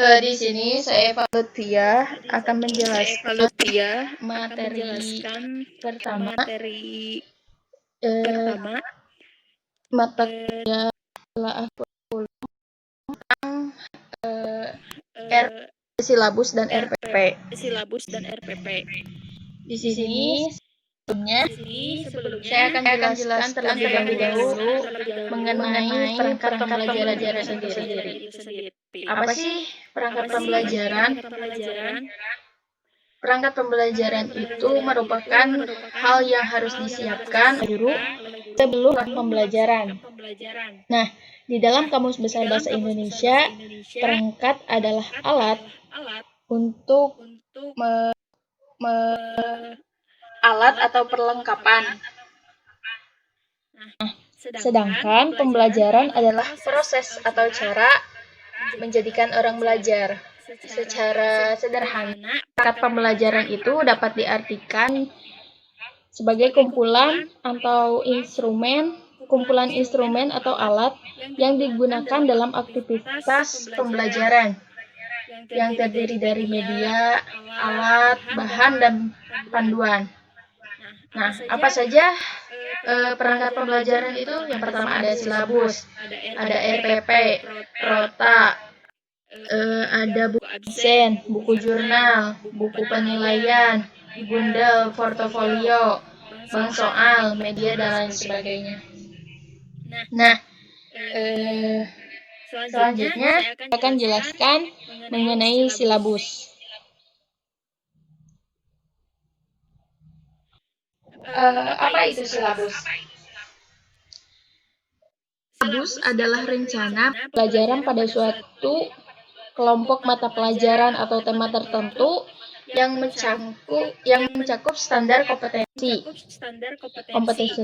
Di sini saya Eva Lutfia akan menjelaskan materi pertama, eh, mata kuliah telah tentang silabus dan RPP. Di sini sebelumnya saya akan jelaskan terlebih dahulu mengenai perangkat pembelajaran itu sendiri. Apa sih perangkat pembelajaran? Perangkat pembelajaran itu merupakan hal yang harus disiapkan guru sebelum pembelajaran. Nah, di dalam Kamus Besar Bahasa Indonesia, perangkat adalah alat untuk alat atau perlengkapan. Sedangkan pembelajaran adalah proses atau cara menjadikan orang belajar. Secara sederhana, perangkat pembelajaran itu dapat diartikan sebagai kumpulan instrumen atau alat yang digunakan dalam aktivitas pembelajaran yang terdiri dari media, alat, bahan, dan panduan. Nah, apa saja perangkat pembelajaran itu? Yang pertama ada silabus, ada RPP, Prota, ada buku absen, buku jurnal, buku penilaian, bundel, portofolio, bank soal, media, dan lain sebagainya. Nah, selanjutnya saya akan jelaskan mengenai silabus. Apa itu silabus? Silabus adalah rencana pelajaran pada suatu kelompok mata pelajaran atau tema tertentu yang mencakup standar kompetensi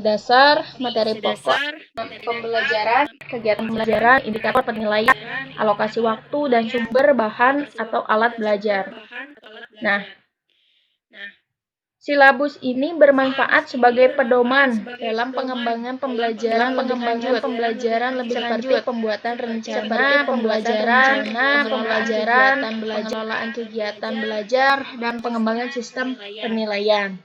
dasar, materi pokok, pembelajaran, kegiatan pembelajaran, indikator penilaian, alokasi waktu, dan sumber bahan atau alat belajar. Nah, silabus ini bermanfaat sebagai pedoman dalam pengembangan pembelajaran lebih lanjut seperti pembuatan rencana pembelajaran, pengelolaan kegiatan belajar, dan pengembangan sistem penilaian.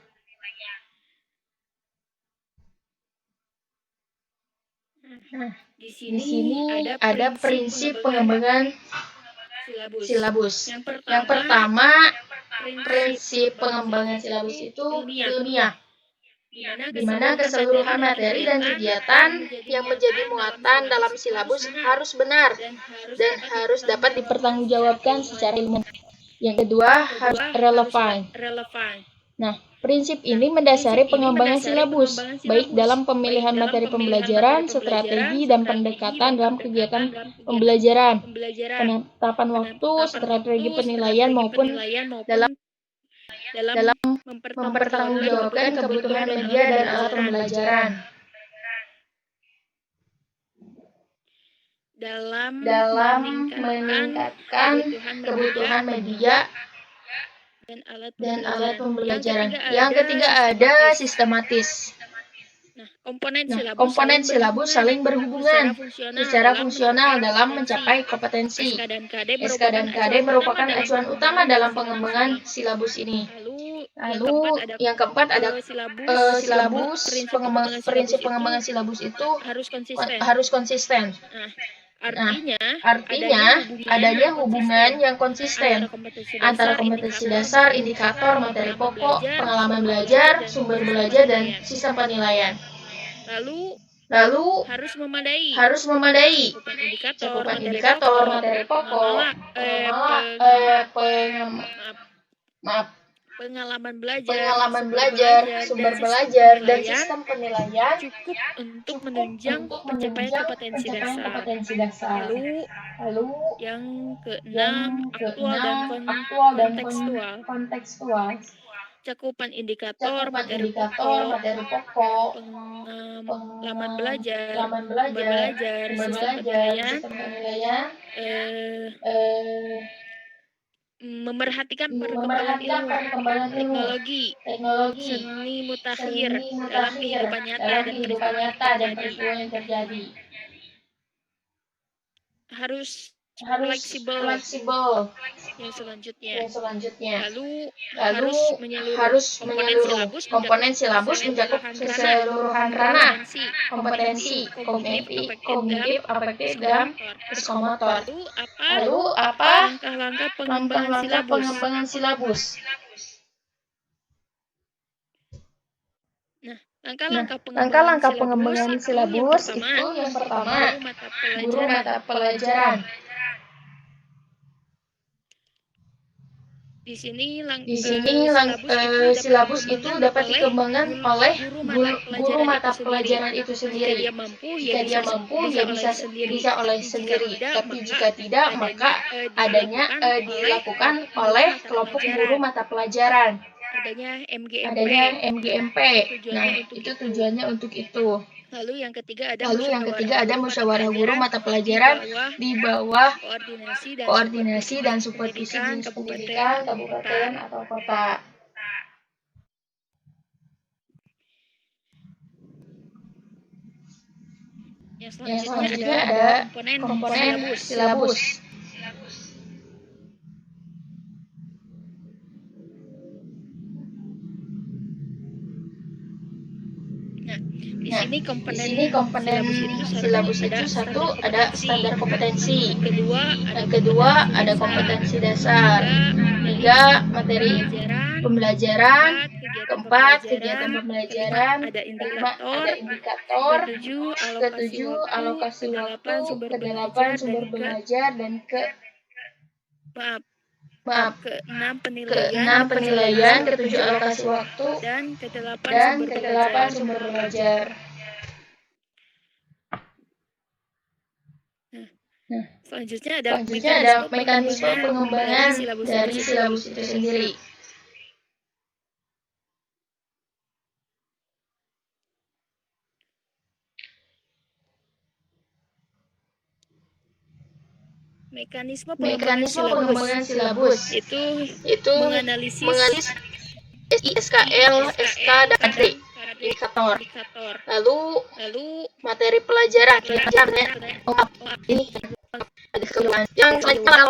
Nah, di sini ada prinsip pengembangan silabus. Yang pertama, prinsip pengembangan silabus itu ilmiah, di mana keseluruhan materi dan kegiatan yang menjadi muatan dalam silabus harus benar dan harus dapat dipertanggungjawabkan secara ilmiah. Yang kedua, harus relevan. Nah, prinsip ini mendasari pengembangan silabus, baik dalam pemilihan materi pembelajaran, strategi, dan pendekatan dalam kegiatan pembelajaran, penetapan waktu, strategi penilaian, maupun dalam mempertanggungjawabkan kebutuhan media dan alat pembelajaran. Dalam meningkatkan kebutuhan media dan alat pembelajaran. Yang ketiga ada sistematis. Nah, komponen silabus saling berhubungan secara fungsional dalam mencapai kompetensi. SK dan KD merupakan acuan utama dalam pengembangan silabus ini. Lalu yang keempat ada silabus. Prinsip pengembangan silabus itu harus konsisten. Artinya adanya hubungan yang konsisten antara kompetensi dasar, indikator, materi pokok, pengalaman belajar, sumber belajar, dan sistem penilaian. Lalu harus memadai cakupan indikator, materi pokok, pengalaman belajar, sumber belajar, dan sistem penilaian cukup untuk menunjang pencapaian kompetensi dasar. Lalu yang keenam, aktual dan kontekstual. Cakupan indikator, materi pokok, pengalaman belajar, sumber belajar, sistem penilaian, memerhatikan perkembangan ilmu, teknologi, seni mutakhir dalam kehidupan nyata dan peristiwa yang terjadi. Harus fleksibel. Yang Selanjutnya, lalu lalu harus menyeluruh. harus menyeluruh. Komponen silabus mencakup keseluruhan ranah kompetensi kognitif, afektif, dan psikomotor. Lalu apa Langkah-langkah pengembangan langkah-langkah silabus? pengembangan silabus? Langkah-langkah pengembangan silabus itu yang pertama, guru mata pelajaran. Di sini silabus itu dapat dikembangkan oleh guru mata pelajaran itu sendiri. Jika dia mampu, ya bisa oleh sendiri. Tapi jika tidak, maka dilakukan oleh kelompok guru mata pelajaran. Adanya MGMP. Nah, itu tujuannya untuk itu. Lalu yang ketiga ada musyawarah guru mata pelajaran di bawah koordinasi dan supervisi dinas pendidikan kabupaten atau kota. Yang selanjutnya ada komponen silabus. Di sini komponen silabus itu satu ada standar kompetensi. Yang kedua ada kompetensi dasar. Tiga materi pembelajaran. Keempat kegiatan pembelajaran. Kelima ada indikator. Ketujuh alokasi waktu. Kedelapan sumber belajar dan keenam penilaian, ketujuh alokasi waktu, dan kedelapan sumber belajar. Selanjutnya ada mekanisme pengembangan dari silabus itu sendiri. Mekanisme pengembangan silabus itu menganalisis SKL, SK, dan D indikator. Lalu materi pelajaran ini ada keseluruhan. Yang selanjutnya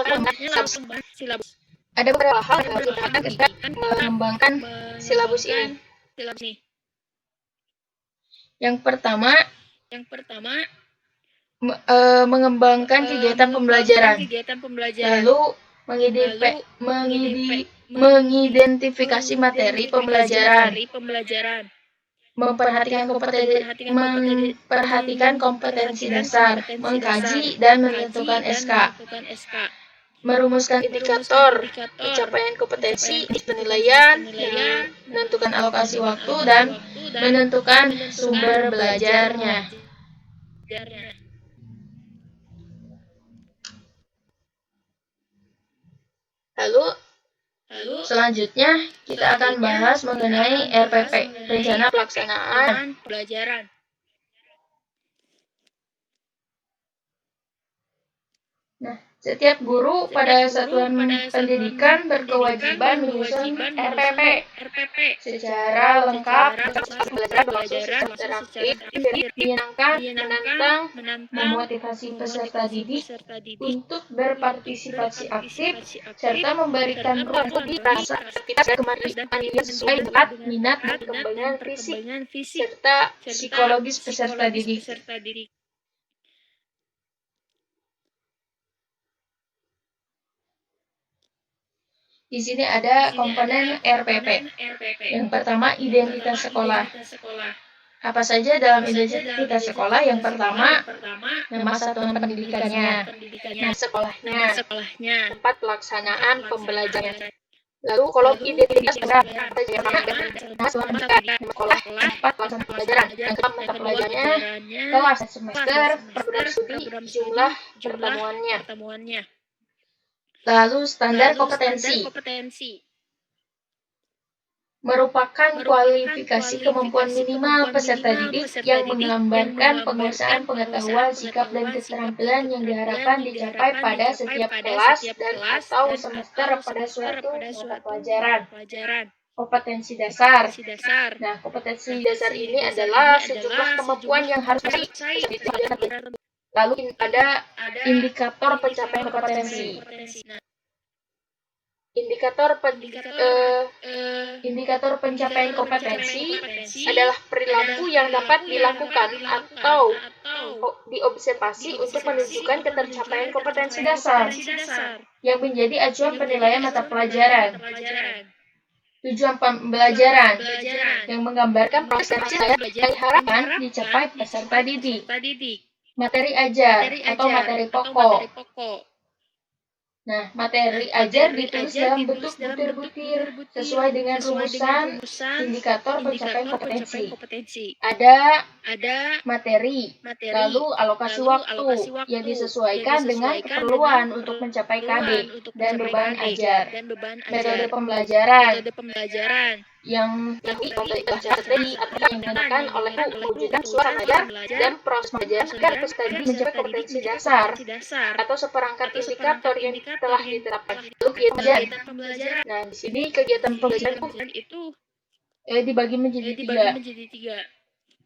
silabus. Ada beberapa hal yang harus diperhatikan ketika mengembangkan silabus ini. Yang pertama mengembangkan kegiatan pembelajaran. Lalu mengidentifikasi materi pembelajaran. Memperhatikan kompetensi dasar, mengkaji dan menentukan SK. Merumuskan indikator pencapaian kompetensi, penilaian, menentukan alokasi waktu, dan menentukan sumber belajarnya. Lalu selanjutnya kita akan bahas mengenai RPP, rencana pelaksanaan pelajaran. Nah, setiap guru pada satuan pendidikan berkewajiban menyusun RPP secara lengkap, belajar berlangsung secara interaktif, menantang, memotivasi peserta didik untuk berpartisipasi aktif, serta memberikan ruang bagi rasa aktivitas dan kemandirian sesuai dengan minat dan kembangan fisik serta psikologis peserta didik. Di sini ada komponen RPP. Yang pertama, identitas sekolah. Apa saja dalam identitas sekolah? Yang pertama, nama satuan pendidikannya, nah sekolahnya, tempat pelaksanaan pembelajaran. Lalu kolom identitas benar, nama satuan pendidikan, sekolah, tempat pelaksanaan pembelajaran. Yang kedua, mata pelajarannya, kelas, semester, program studi, jumlah pertemuannya. Lalu standar kompetensi merupakan kualifikasi kemampuan minimal peserta didik yang menggambarkan penguasaan pengetahuan, sikap, dan keterampilan yang diharapkan dicapai pada setiap kelas dan atau semester pada suatu mata pelajaran. Kompetensi dasar. Nah, kompetensi dasar ini adalah sejumlah kemampuan yang harus dimiliki Lalu ada indikator pencapaian kompetensi. Indikator pencapaian kompetensi adalah perilaku yang dapat dilakukan atau diobservasi untuk menunjukkan ketercapaian kompetensi dasar yang menjadi acuan penilaian mata pelajaran. Tujuan pembelajaran yang menggambarkan proses yang diharapkan dicapai peserta didik. Materi ajar atau materi pokok. Nah, materi ajar ditulis dalam bentuk butir-butir sesuai dengan rumusan indikator pencapaian kompetensi. Ada materi, lalu alokasi waktu yang disesuaikan dengan keperluan untuk mencapai KD dan beban ajar. Metode pembelajaran yang digunakan oleh mewujudkan suara ajar dan proses pengajaran agar peserta didik mencapai kompetensi dasar atau seperangkat indikator yang telah ditetapkan. Nah, di sini kegiatan pembelajaran itu dibagi menjadi tiga.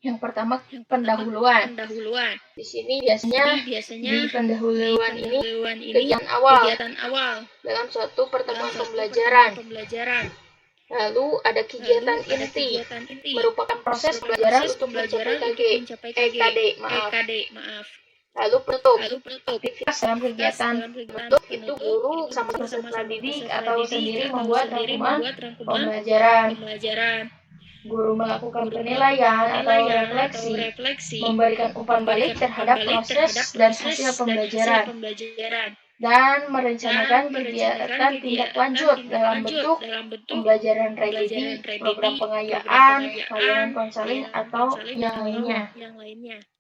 Yang pertama, pendahuluan. Di sini biasanya di pendahuluan ini kegiatan awal dalam suatu pertemuan pembelajaran. Lalu ada kegiatan inti, merupakan proses pembelajaran untuk mencapai KD. Lalu penutup, aktivitas dalam kegiatan penutup itu guru sama peserta didik atau sendiri membuat rangkuman pembelajaran. Guru melakukan penilaian atau refleksi, memberikan umpan balik terhadap proses dan hasil pembelajaran, dan merencanakan kegiatan tindak lanjut dalam bentuk pembelajaran ready, program pengayaan, layanan konseling, atau yang lainnya.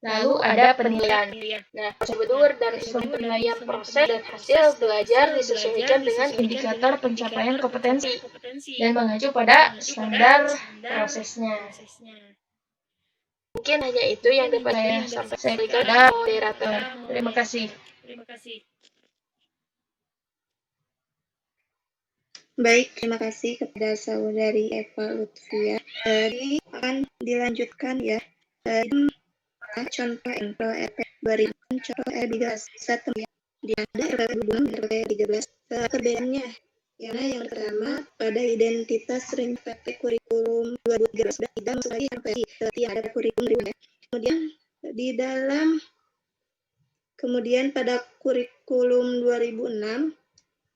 Lalu ada penilaian. Nah, prosedur dan instrumen penilaian proses dan hasil belajar disesuaikan dengan indikator pencapaian kompetensi dan mengacu pada standar prosesnya. Mungkin hanya itu yang dapat saya sampaikan kepada moderator. Terima kasih. Baik, terima kasih kepada saudari Eva Lutfia. Jadi akan dilanjutkan ya. Contoh RP 2000, contoh R13 satu yang ada RP 13. Perbedaannya yang pertama pada identitas ringkasan kurikulum 2013 tidak masuk lagi RPI seperti ada kurikulum ya. Kemudian pada kurikulum 2006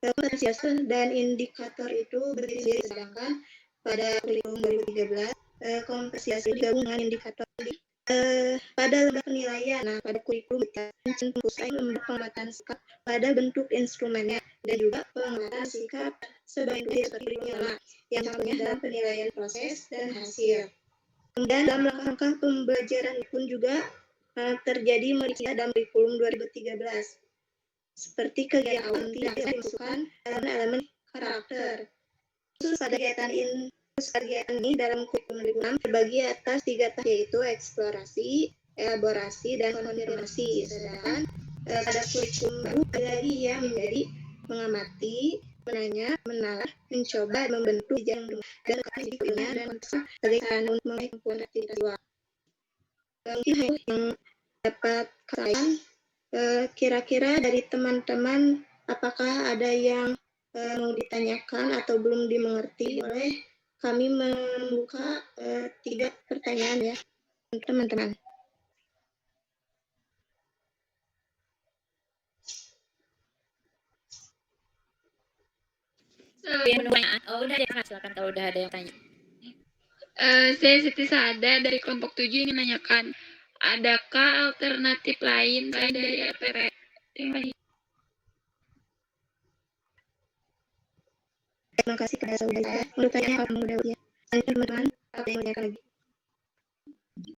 kompetensi dan indikator itu berdiri, sedangkan pada kurikulum 2013 kompetensi digabung dengan indikator pada lembaga penilaian. Nah, pada kurikulum pusat pengamatan sikap pada bentuk instrumennya dan juga pengamatan sikap sebagai seperti yang contohnya dalam penilaian proses dan hasil. Kemudian dalam langkah-langkah pembelajaran pun juga terjadi modifikasi dalam kurikulum 2013. Seperti kegiatan awal tidak dimasukkan dalam elemen karakter. Khusus pada kegiatan ini dalam kurikulum 2006 terbagi atas 3 tahap, yaitu eksplorasi, elaborasi, dan konfirmasi. Sedangkan pada kurikulum baru ada lagi yang menjadi mengamati, menanya, menalar, mencoba, membentuk dan kurikulumnya dan konteks sebagai sarana untuk mengenai kemampuan aktivitas siswa. Mungkin yang dapat saya kira-kira dari teman-teman apakah ada yang mau ditanyakan atau belum dimengerti? Boleh kami membuka 3 pertanyaan ya teman-teman. Udah ya, silakan kalau udah ada yang tanya. Saya Siti Sada dari kelompok 7 ingin menanyakan, adakah alternatif lain selain dari RPP? Terima kasih. Terima kasih kepada saudara. Menurut saya kalau mudah ya. Teman-teman, apa yang mau lagi?